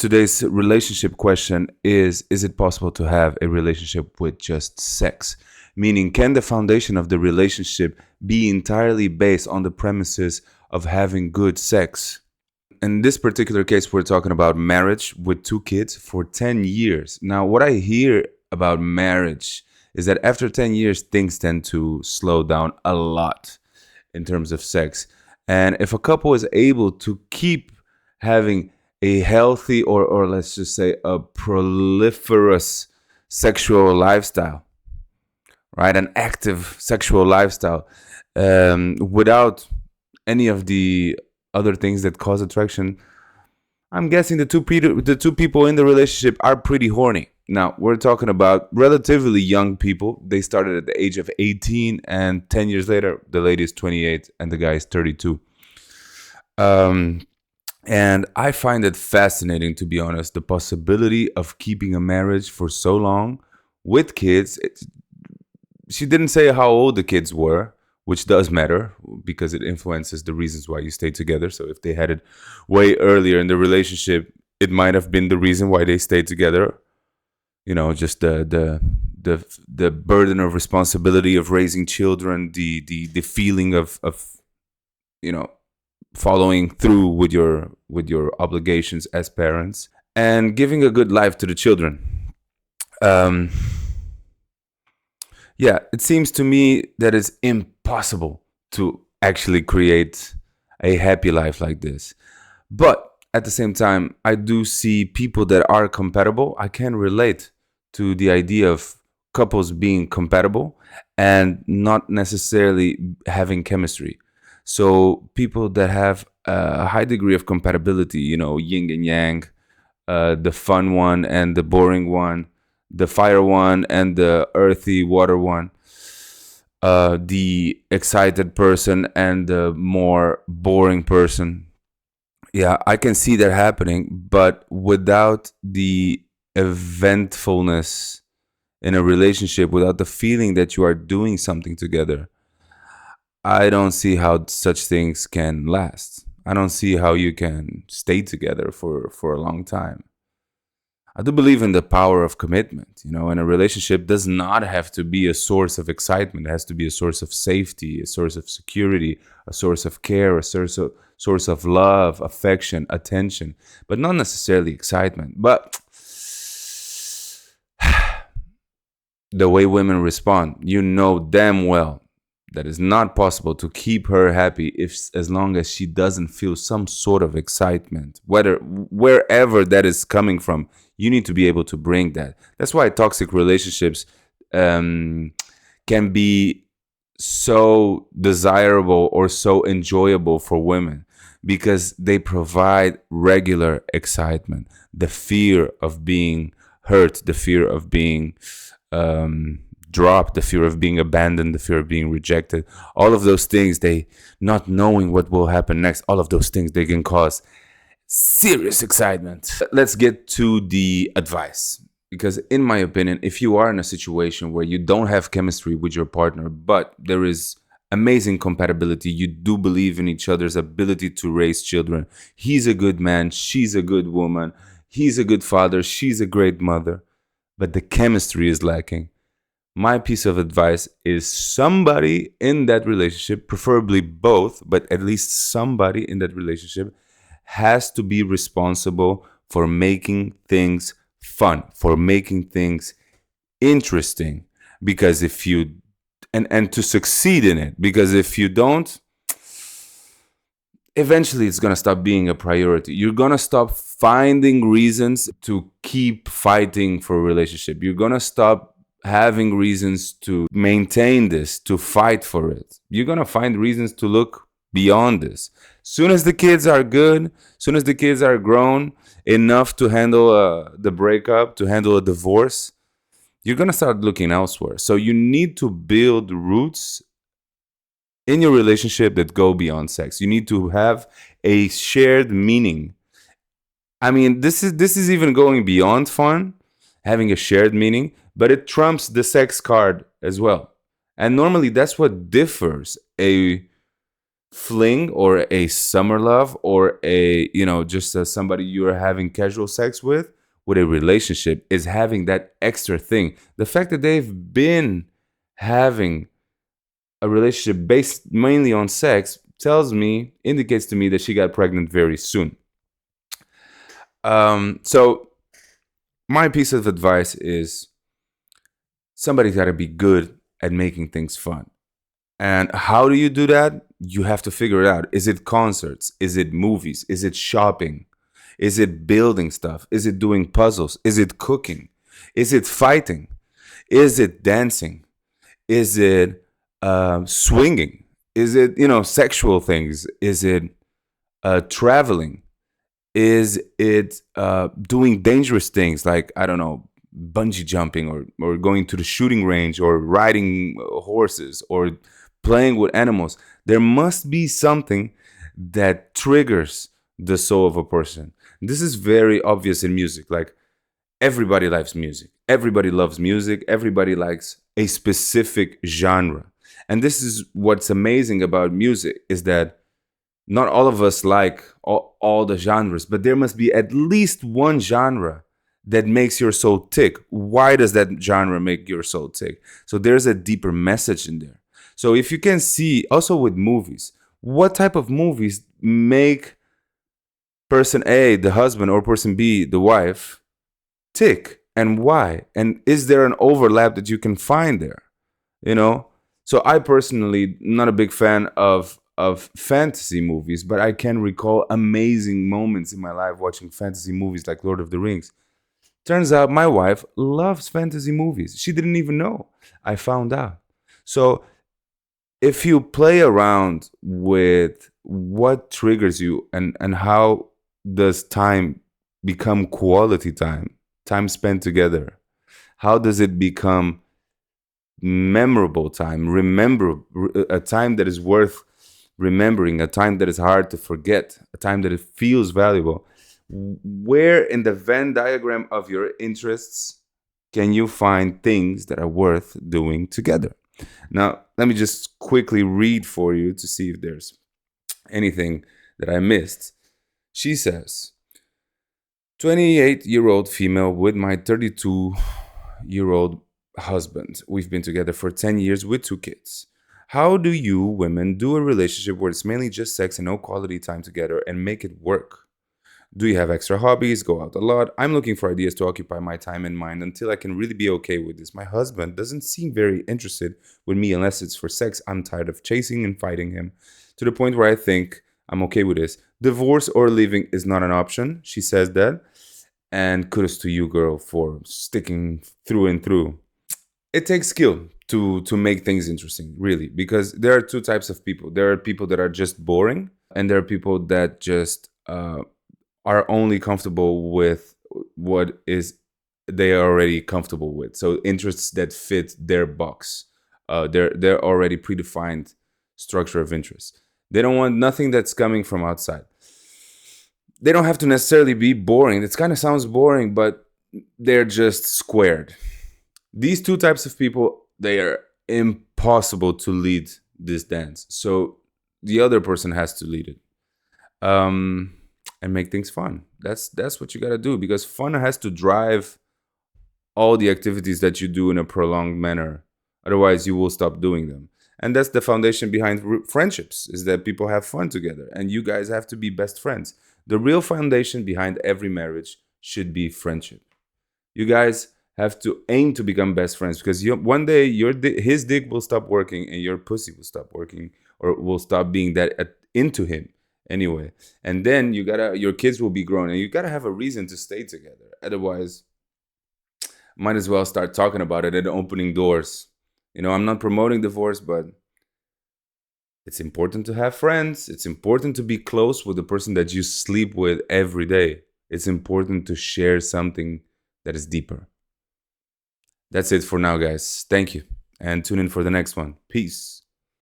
today's relationship question is it possible to have a relationship with just sex? Meaning, can the foundation of the relationship be entirely based on the premises of having good sex? In this particular case, we're talking about marriage with two kids for 10 years. Now, what I hear about marriage is that after 10 years, things tend to slow down a lot in terms of sex. And if a couple is able to keep having a healthy or let's just say a proliferous sexual lifestyle, right? An active sexual lifestyle without any of the other things that cause attraction, I'm guessing the two people in the relationship are pretty horny. Now, we're talking about relatively young people. They started at the age of 18, and 10 years later, the lady is 28 and the guy is 32. And I find it fascinating, to be honest, the possibility of keeping a marriage for so long with kids. She didn't say how old the kids were, which does matter because it influences the reasons why you stay together. So if they had it way earlier in the relationship, it might have been the reason why they stayed together. You know, just the burden of responsibility of raising children, the feeling of you know, following through with your obligations as parents and giving a good life to the children. Yeah, it seems to me that it's impossible to actually create a happy life like this. But at the same time, I do see people that are compatible. I can relate to the idea of couples being compatible and not necessarily having chemistry. So people that have a high degree of compatibility, you know, yin and yang, the fun one and the boring one, the fire one and the earthy water one, the excited person and the more boring person. Yeah, I can see that happening, but without the eventfulness in a relationship, without the feeling that you are doing something together, I don't see how such things can last. I don't see how you can stay together for a long time. I do believe in the power of commitment, you know, and a relationship does not have to be a source of excitement. It has to be a source of safety, a source of security, a source of care, a source of love, affection, attention, but not necessarily excitement. But the way women respond, you know damn well that it's not possible to keep her happy as long as she doesn't feel some sort of excitement, wherever that is coming from. You need to be able to bring that. That's why toxic relationships can be so desirable or so enjoyable for women because they provide regular excitement, the fear of being hurt, the fear of being dropped, the fear of being abandoned, the fear of being rejected. All of those things, they not knowing what will happen next, all of those things, they can cause serious excitement. Let's get to the advice. Because in my opinion, if you are in a situation where you don't have chemistry with your partner, but there is amazing compatibility, you do believe in each other's ability to raise children. He's a good man, she's a good woman, he's a good father, she's a great mother, but the chemistry is lacking. My piece of advice is somebody in that relationship, preferably both, but at least somebody in that relationship has to be responsible for making things fun, for making things interesting. Because if you, and to succeed in it, because if you don't, eventually it's going to stop being a priority. You're going to stop finding reasons to keep fighting for a relationship. You're going to stop having reasons to maintain this, to fight for it. You're going to find reasons to look beyond this. Soon as the kids are good, soon as the kids are grown enough to handle the breakup, to handle a divorce, you're going to start looking elsewhere. So you need to build roots in your relationship that go beyond sex. You need to have a shared meaning. I mean, this is even going beyond fun, having a shared meaning, but it trumps the sex card as well. And normally that's what differs a fling or a summer love or a, just somebody you're having casual sex with a relationship is having that extra thing. The fact that they've been having a relationship based mainly on sex indicates to me that she got pregnant very soon. So my piece of advice is somebody's got to be good at making things fun. And how do you do that? You have to figure it out. Is it concerts? Is it movies? Is it shopping? Is it building stuff? Is it doing puzzles? Is it cooking? Is it fighting? Is it dancing? Is it swinging? Is it, sexual things? Is it traveling? Is it doing dangerous things like, I don't know, bungee jumping or going to the shooting range or riding horses or playing with animals? There must be something that triggers the soul of a person. This is very obvious in music. Like, everybody likes music. Everybody loves music. Everybody likes a specific genre. And this is what's amazing about music, is that not all of us like all the genres, but there must be at least one genre that makes your soul tick. Why does that genre make your soul tick? So there's a deeper message in there. So if you can see also with movies, what type of movies make person A, the husband, or person B, the wife, tick, and why? And is there an overlap that you can find there? So I personally not a big fan of fantasy movies, but I can recall amazing moments in my life watching fantasy movies like Lord of the Rings. Turns out my wife loves fantasy movies. She didn't even know. I found out. So if you play around with what triggers you and how does time become quality time spent together, how does it become memorable time, a time that is worth remembering, a time that is hard to forget, a time that it feels valuable, where in the Venn diagram of your interests can you find things that are worth doing together? Now, let me just quickly read for you to see if there's anything that I missed. She says, 28-year-old female with my 32-year-old husband. We've been together for 10 years with 2 kids. How do you women do a relationship where it's mainly just sex and no quality time together and make it work? Do you have extra hobbies? Go out a lot? I'm looking for ideas to occupy my time and mind until I can really be okay with this. My husband doesn't seem very interested with me unless it's for sex. I'm tired of chasing and fighting him to the point where I think I'm okay with this. Divorce or leaving is not an option. She says that. And kudos to you, girl, for sticking through and through. It takes skill to make things interesting, really, because there are 2 types of people. There are people that are just boring, and there are people that just are only comfortable with what is they are already comfortable with. So interests that fit their box, they're already predefined structure of interest. They don't want nothing that's coming from outside. They don't have to necessarily be boring. It kind of sounds boring, but they're just squared. These 2 types of people, they are impossible to lead this dance. So the other person has to lead it. And make things fun. That's what you got to do, because fun has to drive all the activities that you do in a prolonged manner. Otherwise, you will stop doing them. And that's the foundation behind friendships, is that people have fun together, and you guys have to be best friends. The real foundation behind every marriage should be friendship. You guys have to aim to become best friends, because one day his dick will stop working and your pussy will stop working, or will stop being that into him anyway. And then your kids will be grown, and you gotta have a reason to stay together. Otherwise, might as well start talking about it and opening doors. I'm not promoting divorce, but it's important to have friends. It's important to be close with the person that you sleep with every day. It's important to share something that is deeper. That's it for now, guys. Thank you. And tune in for the next one. Peace.